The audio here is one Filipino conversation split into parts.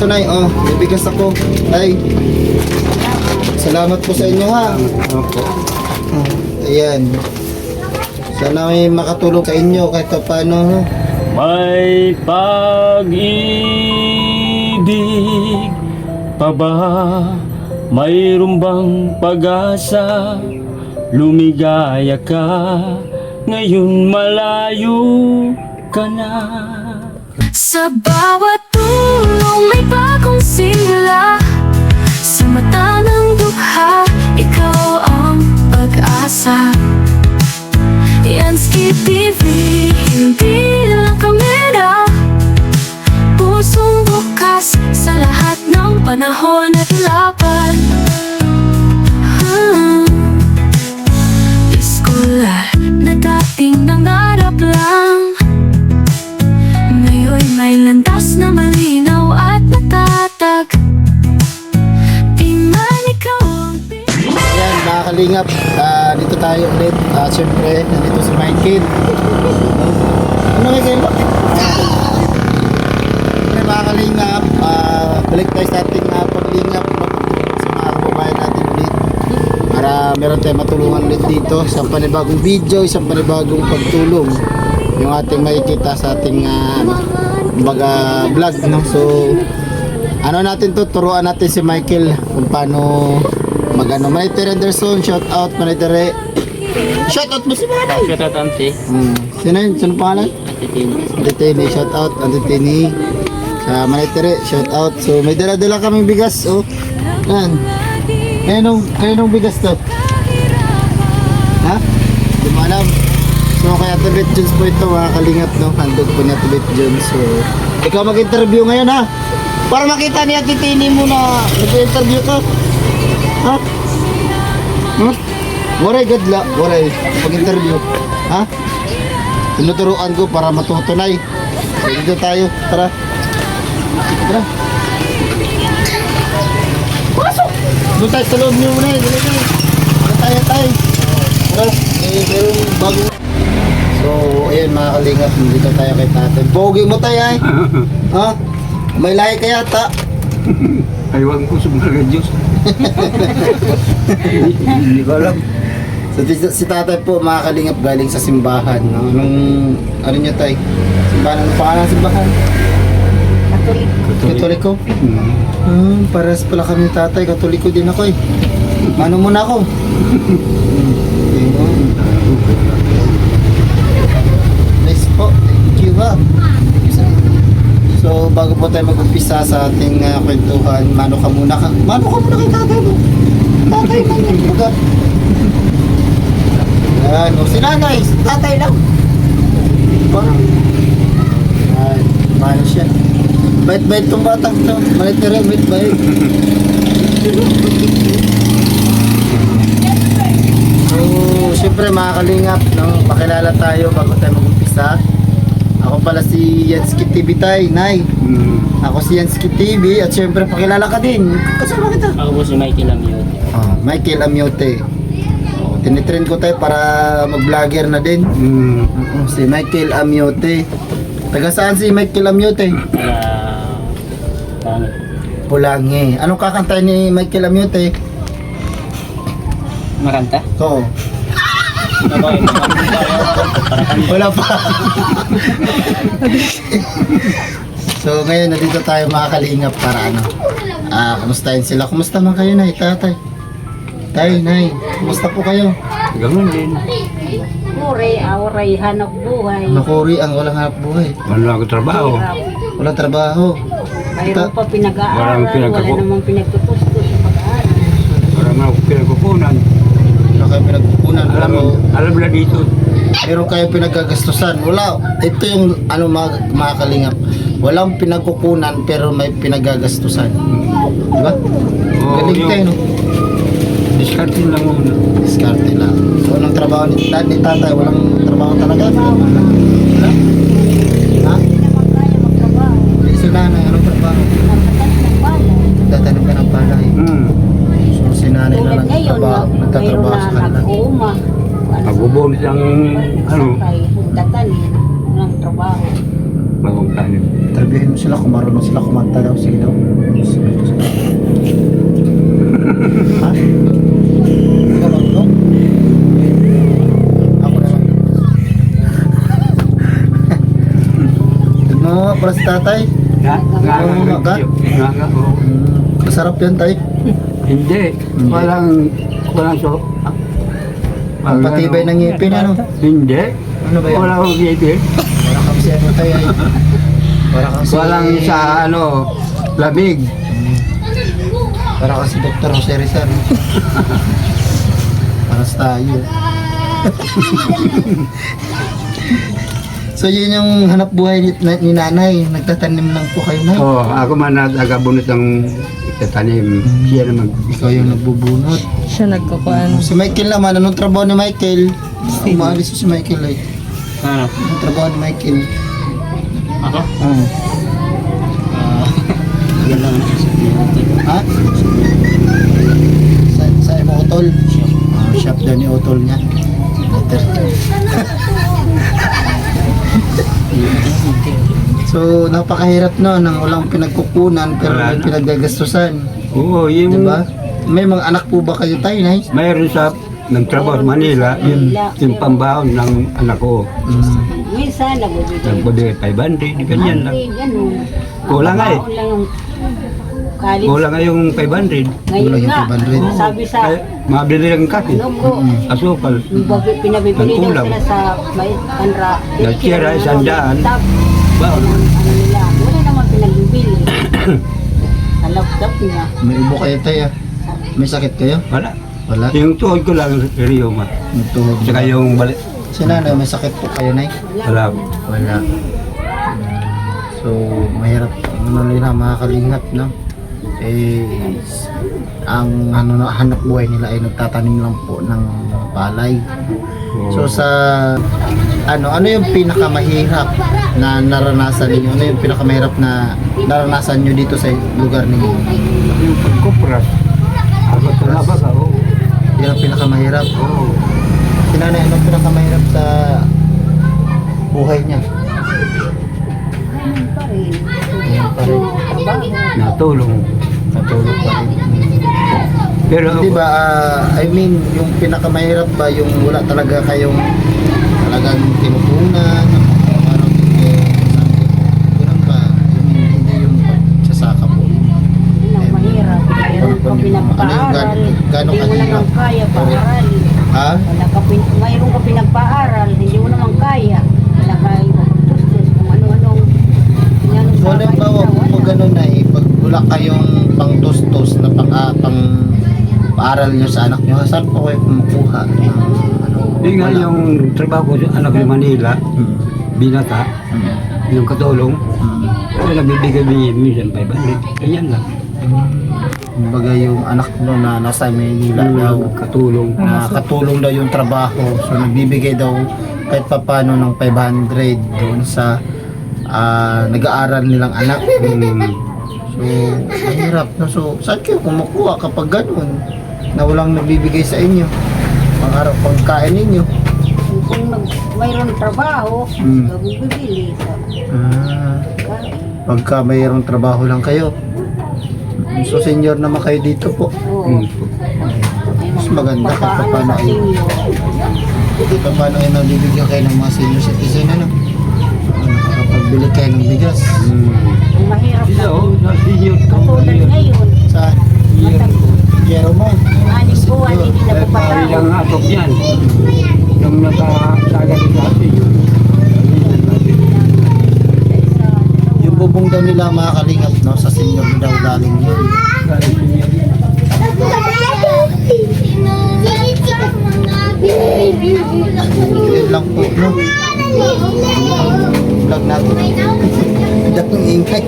Ito Nay, oh, bibigas ako. Nay, salamat po sa inyo ha. Opo. Ayan. Sana may makatulong sa inyo kahit paano. May pag-ibig pa ba? Mayroon bang pag-asa? Lumigaya ka, ngayon malayo ka na. Sa bawat tulong may bagong sigla. Sa mata ng dukha, ikaw ang pag-asa. Yansky TV, hindi lang kamera. Pusong bukas sa lahat ng panahon at laban. Iskolar na dating nangarap lang, ngayon may landas na malinaw at matatag. Di man ikaw ang Ayan, mga kalingap, dito tayo ulit. Siyempre, nandito si Michael. Ano Michael? Siyempre, mga kalingap, balik tayo sa ating paglingap sa mga kababayan natin ulit. Para meron tayong matulungan ulit dito. Isang panibagong video, isang panibagong pagtulong. Yung ating makikita sa ating baga vlog, no? So, ano natin to, turuan natin si Michael kung paano magano. Manitire Anderson, shout out Manitire. Shout out mo si Manay. Shout out, Auntie. Sino yun? Sino pangalan? Ate Tini, shout out Ate Tini. Sa Manitire, shout out. So may dala-dala kaming bigas. Oh, yan. Kayo bigas to? Ha? Di mo alam. So kaya Ate Bet Jones po ito, mga kalingap, no? Handog po niya Ate Bet Jones. So ikaw mag-interview ngayon ha? Para makita ni Ate Tini mo na nag-interview ka. Ha? Huh? Waray gadla, waray pag-interview. Ha? Tinuturuan ko para matutunay. So, dito tayo, tara. Tara. Pasok! Doon tayo sa loob niyo muna eh. Tayo. Tara, mayroong bago. So, ayun mga kalingap, dito tayo kay tatay. Pogi mo tayo ay. Ha? May lahi ka yata. Aywan ko sa mga Diyos. Hindi ko alam. So, si tatay po mga kalingap galing sa simbahan. No? Ano niya tay? Simbahan, ano pangalan ng simbahan? Katoliko. Pares pala kami tatay, Katoliko din ako eh. Ano muna ako? Nice po, thank you ha. So bago po tayo mag-umpisa sa ating kwentuhan, mano ka muna kay tatay mo. Tatay mo, baga. Yan, o si nanay, tatay lang. Parang, yan, paano siya? Bait-bait tong batang to. Manitire, bait-bait. So, siyempre mga kalingap, no, pakilala tayo bago tayo mag-umpisa. Ako pala si Yansky TV tay, Nay. Ako si Yansky TV at siyempre pakilala ka din. Kasama kita. Ako po si Michael Amiote. Michael Amiote. Tinitrain ko tayo para mag-vlogger na din. Si Michael Amiote. Taga saan si Michael Amiote? Pulangi. Anong kakantahin ni Michael Amiote? Makanta? Oo. Wala pa. So ngayon nandito tayo mga kalingap para kumustahin sila. Kumusta man kayo Nay, tatay? Tay, Nay, kumusta po kayo? Ganun din. Kuri, awray, hanap buhay. Nakuri ang walang hanap buhay. Wala ako trabaho. Walang trabaho. Mayroon pa pinag-aaral, Walang pinag-ako. wala namang pinagtutusto sa pag-aaral. Para mga pinagkukunan. Wala kayo pinagkukunan. Alam na dito. Meron kayo pinagagastusan. Wala. Ito yung mga kalingap. Walang pinagkukunan pero may pinagagastusan. Diba? Galing kayo no? Diskarte lang muna. Diskarte lang. So, anong trabaho ni tatay? Walang trabaho talaga? Wala? Ha? Hindi naman kaya magtrabaho. Si nanay, anong trabaho? Nagtatanong ng balay. Nagtatanong ka ng palay. So, si nanay na Tulad lang ngayon, nagtatrabaho sa mayroon na kanila. nag-uuma. Pag-ubon siyang Sakay, nagtatanim ng trabaho. bagong tanim. Interviewin mo sila kung marunong sila kumanta daw. Sige daw. pala si tatay. Nga ka? nga, oo. Masarap yan, tay. Hindi. Walang so. Ang patibay ng ngipin, ano? Hindi. Ano ba yan? Wala akong ngipin. Para kang si ano, tay, ay. Para kang si... Walang sa lamig. Para kang si Dr. Jose Rizal. Para sa tayo. So yun yung hanap buhay ni nanay. Nagtatanim lang po kayo, nay. Oo, ako man nagabunot ng tatanim. Siya naman. Ikaw yung nagbubunot. Siya nagkukuhan. Si Michael naman, anong trabaho ni Michael? Umaalis si Michael ay. Ano? Anong trabaho ni Michael? Ako? Yan lang. Ha? Sa mo utol? Shop daw ni utol niya. Later. So, napakahirap no, nang walang pinagkukunan pero may pinagagastusan. Oo, yung... Diba? May mga anak po ba kayo tayo, nay? Mayroon sa nagtrabaho sa Manila, yung pambaon ng anak ko. Minsan, nagbibigay. Nagbudi 500, ganyan lang. Ganun. Kulang nga eh. Baon lang yung college. Kulang nga yung 500. Ngayon Kulang yung nga, 500. sabi sa Kaya, mabili lang kape, Longgo, asukal. pinabibili daw Kulang. sila sa may kanra. Nagtira, 100. Baon. Ano nila, wala naman pinagbibili. Sa laptop niya. May ubo kayo tayo. May sakit kayo? Wala. Wala. Yung tuhod ko lang, rheuma. Nagtuhog. Saka yung balik. Si nanay, may sakit po kayo, nay? Wala. Wala. So, mahirap ano nila makakalingap, no? Eh, ang hanap buhay nila ay nagtatanim lang po ng palay. So sa ano yung pinakamahirap na naranasan niyo? Ano yung pinakamahirap na naranasan niyo dito sa lugar ninyo? Yung pagkupras. Ako ito na ba ka? Oo. Yan ang pinakamahirap. Oo. Si nanay, anong pinakamahirap sa buhay niya? Ano pa rin. Yan pa rin. Trabaho. Natulong. Natulog pa rin. Pero Di ba, I mean, yung pinakamahirap ba yung wala talaga kayong talagang tinutunan, parang ganun ba? I mean, hindi yung pagsasaka po. Yun ang mahirap. Mayroon ka pinagpaaral. Gaano Hindi mo kahirap? naman kaya paaralin. Ha? Mayroon ka pinagpaaral. Hindi mo naman kaya. Wala kayo magtustos kung ano-anong. So, halimbawa po ganun na pag wala kayong pang-tustos na pang paaral nyo sa anak nyo, saan po kayo kumukuha? yun nga yung trabaho ko sa anak ni Manila, binata, yung katulong. Kaya nagbibigay minsan 500. Ganyan lang. Kumbaga yung anak mo na nasa Maynila daw, Katulong. katulong daw yung trabaho. So nagbibigay daw kahit papano ng 500 doon sa nag-aaral nilang anak. So mahirap no. So saan kayo kumukuha kapag ganun na walang nagbibigay sa inyo? Pangarap pagkain ninyo. Kung mayroon trabaho, bibili sa kain. Pagka mayroong trabaho lang kayo. So senior naman kayo dito po. Oo. Mas maganda kahit paano sa ay inyo. kahit paano ay nabibigyan kayo ng mga senior citizen ano. Nakakapagbili kayo ng bigas. Ang mahirap Sila na. oh, sa senior ko. Katulad ngayon, Sa Jero mo. aning buwan, hindi na Ilang pupatao. atok yan. Yung nakasagat sa senior. Yung bubong daw nila mga kalingap no, sa senior daw galing yun. Yun lang po no. Vlog natin. Dakong ingay.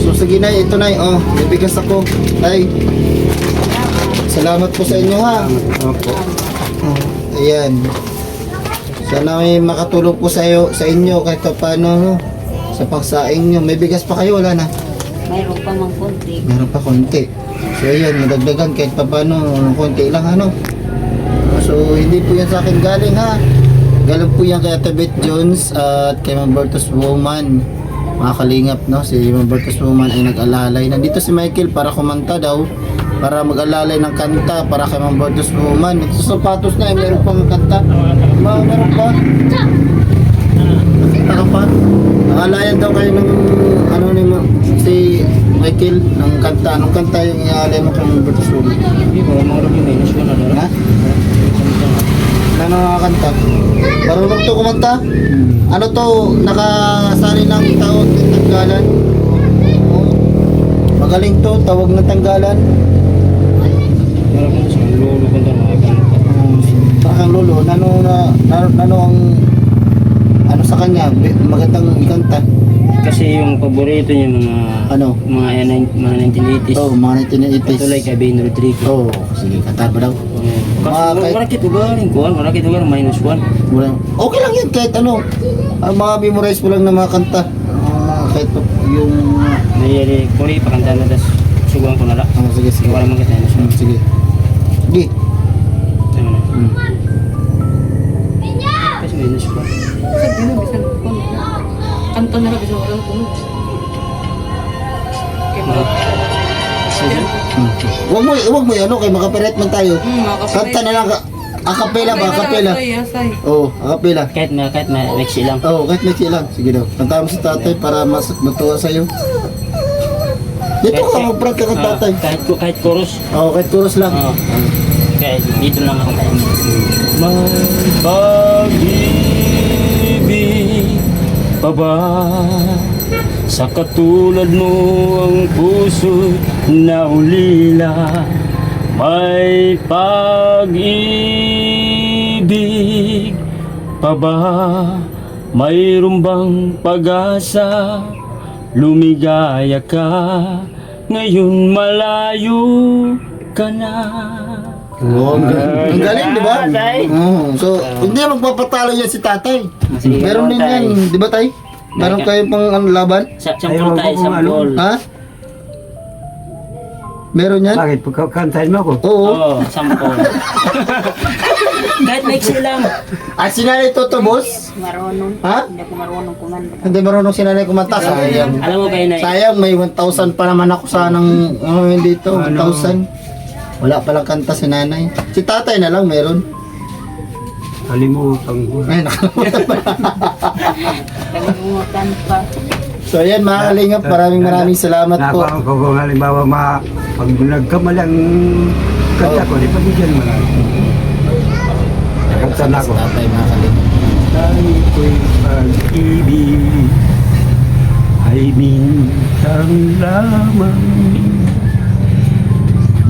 So sige na, ito na oh, bibigas ako. Ay. Salamat po sa inyo ha. Opo. Ayan. Sana may makatulong po sa inyo kahit paano no, sa pagsaing nyo. May bigas pa kayo, wala na? Mayroon pa mang konti. Meron pa konti. So ayan, nadagdagan kahit paano, konti lang ano. So hindi po yan sa akin galing ha. Galing po yan kay Ate Beth Jones at kay Mambertos Woman. Mga kalingap no, si Mambertos Woman ay nag-alalay. Nandito si Michael para kumanta daw. Para mag-alalay ng kanta para kay Mambertos Woman. Ito sa sapatos na, meron pang kanta. Meron pa. Kakanta ka pa. Nakalayan daw kayo ng ano ni si Michael ng kanta. Anong kanta yung iaalay mo kung Bertus Ruby? Hindi ko, mga rin minus ko na doon. Ha? Ano nakakanta? Marunong to kumanta? Ano to? Nakasali ng tawag ng tanggalan? Oo. Magaling to, tawag ng tanggalan. Meron ko sa lolo ko doon. Bakang lolo, nano ang ano sa kanya, magandang ikanta. Kasi yung paborito niya Ano? mga 1980s. Oh, mga 1980s. Tulad kay Ben Rodrigo. Oh, sige, kanta ba daw? Kasi wala kita galing kuhan, wala kita galing minus 1. Okay lang yan kahit ano. Ang mga memorize mo lang na mga kanta. Kahit yung Nayari ko rin pakanta na tas suguan ko na lang. sige, sige. Wala man kita minus 1. Sige. Sige. Ano na? Kasi minus 1. Sabi mo, bisan ko. Kanta na lang, bisan ko lang puno. Kaya mga... Wag mo ano kay makapiret man tayo. Kanta na lang akapela ba, akapela. Oh, akapela. Kahit may mixi lang. Oh, kahit may lang. Sige daw. Kanta mo sa tatay para mas matuwa sa'yo. Dito ka, mag-prank ka kang tatay. Kahit chorus. Oh, kahit chorus lang. Oo. Kahit dito lang ako tayo. May pag-ibig pa ba sa katulad mo ang puso na ulila? May pag-ibig pa ba? Mayroon bang pag-asa? Lumigaya ka, ngayon malayo ka na. Oh, ang galing, di ba? Oh, so, hindi magpapatalo yan si tatay. Meron din yan, di ba tay? Meron kayo pang laban? Sampol tayo, sampol. Ha? Meron yan? Bakit? Pagkakantahin mo ako? Oo. Oo, sampol. Kahit mixi lang. At sinanay Toto, boss? Marunong. Ha? Hindi ako marunong kumanda. Hindi marunong sinanay kumanta. Sayang. Alam mo kayo na Sayang, may 1,000 pa naman ako sanang dito. 1,000. Wala palang kanta si nanay. Si tatay na lang meron. kalimutan ko. Ay, nakalimutan pa. Kalimutan pa. So yan mga kalingap, maraming salamat po. Nakakang ko kung halimbawa pag nagkamali ang kanta ko, di pabigyan mo na. Kanta na ako. Tatay mga kalingap. Tayo ko'y pag-ibig ay bintang lamang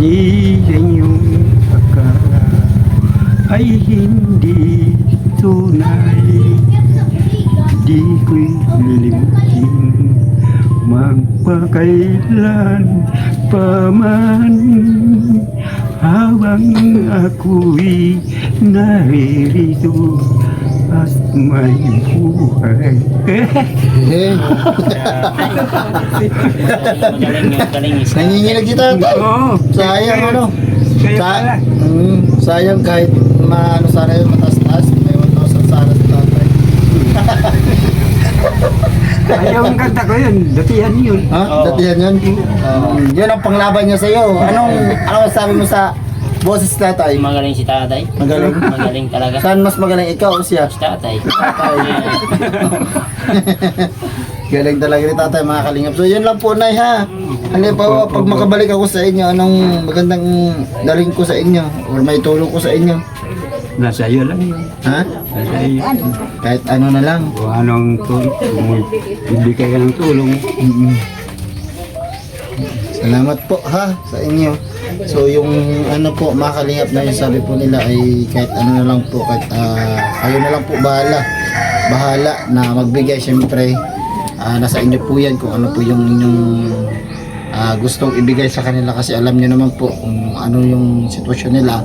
di inyong akala ay hindi tunay. Di ko'y lilimutin magpakailan paman habang ako'y naririto at may buhay. Eh, Magaling nanginginig si tatay. Oo. Sayang ano. Kaya pala. Sayang kahit maano sana yung mataas-taas, may 1,000 sana sa tatay. Ayaw ang kanta ko yun, datihan yun. Ha? Oo. Datihan yan? Yun ang panglaban niya sa'yo. Ano sabi mo sa boses tatay? Magaling si tatay. Magaling? Magaling talaga. Saan mas magaling, ikaw o siya? Si tatay. Galing talaga ni tatay mga kalingap. So yun lang po nay ha. Halimbawa pag makabalik ako sa inyo, anong magandang daling ko sa inyo? Or may tulong ko sa inyo? Nasa iyo lang yun. Ha? Nasa iyo. Kahit ano na lang. Kung anong tulong, kung bibigay ka ng tulong. Salamat po ha sa inyo. So yung ano po mga kalingap na yung sabi po nila ay kahit ano na lang po, kahit kayo na lang po bahala na magbigay. Syempre nasa inyo po yan kung ano po yung inyong gustong ibigay sa kanila, kasi alam nyo naman po kung ano yung sitwasyon nila,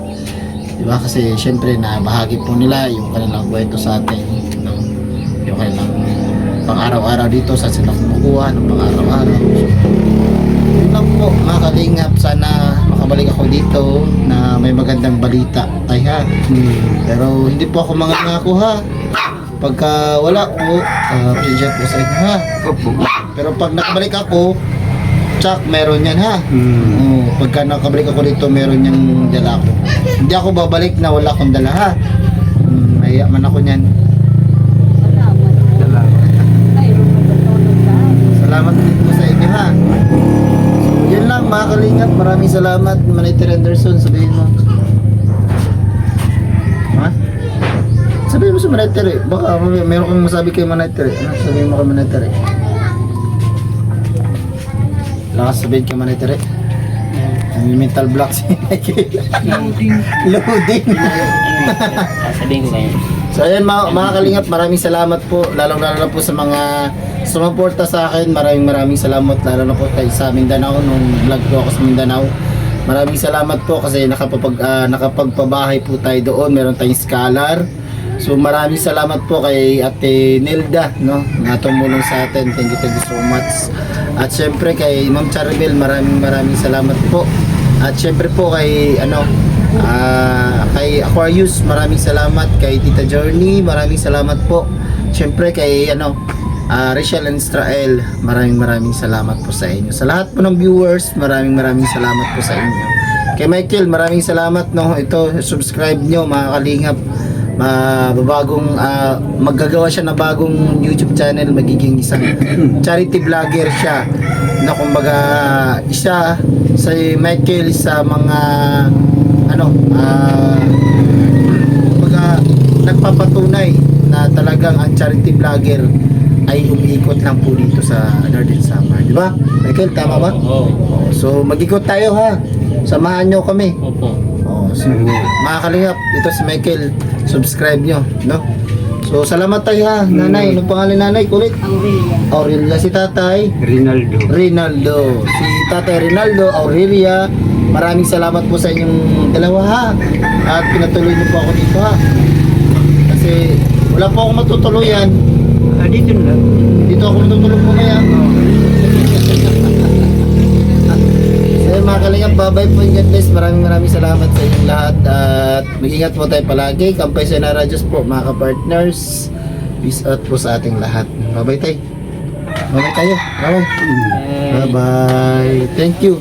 diba? Kasi syempre na bahagi po nila yung kanilang kwento sa atin, no? Yung kanilang pang araw-araw dito sa sila kumukuha ng pang araw-araw. Yun lang po mga kalingap, sana makabalik ako dito na may magandang balita tay ha. Pero hindi po ako mangangako ha. Pagka wala po, pasensya po sa inyo ha. Pero pag nakabalik ako, tsak, meron yan ha. Pagka nakabalik ako dito, meron yung dala ko. Hindi ako babalik na wala akong dala ha. Nahiya man ako niyan. Salamat. Salamat. kalingap, maraming salamat. Maniter Anderson, sabihin mo. Ha? Sabihin mo sa Maniter eh. Baka meron kang masabi kay Maniter eh. Ano sabihin mo kay Maniter eh? Lakas sabihin kay Maniter eh. May mental block si Michael. Loading. Sabihin ko kayo. So ayan mga kalingap, maraming salamat po. Lalong na po sa mga sumuporta sa akin. Maraming salamat lalo na po kay sa Mindanao nung vlog ko ako sa Mindanao. Maraming salamat po kasi nakapagpabahay po tayo doon. Meron tayong scholar. So maraming salamat po kay Ate Nilda, no, na tumulong sa atin. Thank you so much. At syempre kay Ma'am Charibel, maraming salamat po. At syempre po kay kay Aquarius, maraming salamat. Kay Tita Journey, maraming salamat po. Syempre kay Rachel and Strael, maraming salamat po sa inyo. Sa lahat po ng viewers, maraming salamat po sa inyo. Kay Michael, maraming salamat, no. Ito, subscribe nyo mga kalingap. Maggagawa siya na bagong YouTube channel, magiging isang charity vlogger siya. Na kumbaga isa sa Michael sa mga kumbaga nagpapatunay na talagang ang charity vlogger ay umiikot lang po dito sa Northern Samar, di ba? Michael, tama ba? Oo. So mag-ikot tayo ha. Samahan nyo kami. Opo. So, mga kalingap, ito si Michael, subscribe nyo, no? So, salamat tayo ha, nanay. Anong pangalan nanay? Kulit? Aurelia. Aurelia, si tatay. Rinaldo. Si tatay Rinaldo, Aurelia. Maraming salamat po sa inyong dalawa ha. At pinatuloy niyo po ako dito ha. Kasi wala po akong matutuluyan. Dito na lang. Dito ako matutulog po kaya. So mga kalingap, bye-bye po and God bless. Maraming salamat sa inyong lahat. At mag-ingat po tayo palagi. Kampay sa Naradjos po mga ka-partners. Peace out po sa ating lahat. Bye-bye tayo. Bye-bye tayo. Bye-bye. Bye-bye. Thank you.